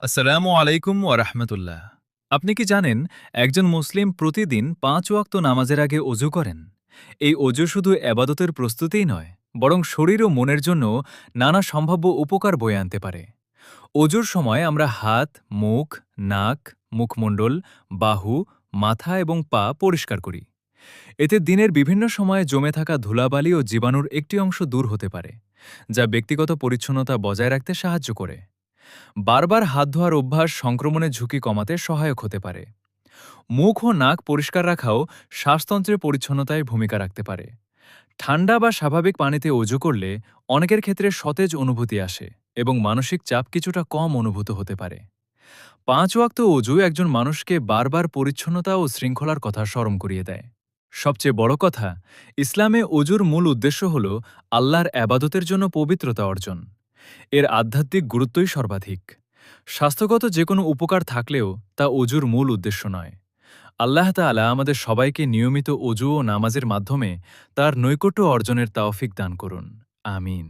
আসসালামু আলাইকুম ওয়া রাহমাতুল্লাহ। আপনি কি জানেন একজন মুসলিম প্রতিদিন ৫ ওয়াক্ত নামাজের আগে অজু করেন? এই অজু শুধু এবাদতের প্রস্তুতিই নয়, বরং শরীর ও মনের জন্য নানা সম্ভাব্য উপকার বয়ে আনতে পারে। অজুর সময় আমরা হাত, মুখ, নাক, মুখমণ্ডল, বাহু, মাথা এবং পা পরিষ্কার করি। এতে দিনের বিভিন্ন সময়ে জমে থাকা ধুলাবালি ও জীবাণুর একটি অংশ দূর হতে পারে, যা ব্যক্তিগত পরিচ্ছন্নতা বজায় রাখতে সাহায্য করে। বারবার হাত ধোয়ার অভ্যাস সংক্রমণের ঝুঁকি কমাতে সহায়ক হতে পারে। মুখ ও নাক পরিষ্কার রাখাও শ্বাসতন্ত্রের পরিচ্ছন্নতায় ভূমিকা রাখতে পারে। ঠান্ডা বা স্বাভাবিক পানিতে অজু করলে অনেকের ক্ষেত্রে সতেজ অনুভূতি আসে এবং মানসিক চাপ কিছুটা কম অনুভূত হতে পারে। ৫ ওয়াক্ত অজু একজন মানুষকে বারবার পরিচ্ছন্নতা ও শৃঙ্খলার কথা স্মরণ করিয়ে দেয়। সবচেয়ে বড় কথা, ইসলামে অজুর মূল উদ্দেশ্য হল আল্লাহর আবাদতের জন্য পবিত্রতা অর্জন। এর আধ্যাত্মিক গুরুত্বই সর্বাধিক। স্বাস্থ্যগত যে কোনো উপকার থাকলেও তা অজুর মূল উদ্দেশ্য নয়। আল্লাহ তাআলা আমাদের সবাইকে নিয়মিত অজু ও নামাজের মাধ্যমে তার নৈকট্য অর্জনের তাওফিক দান করুন। আমিন।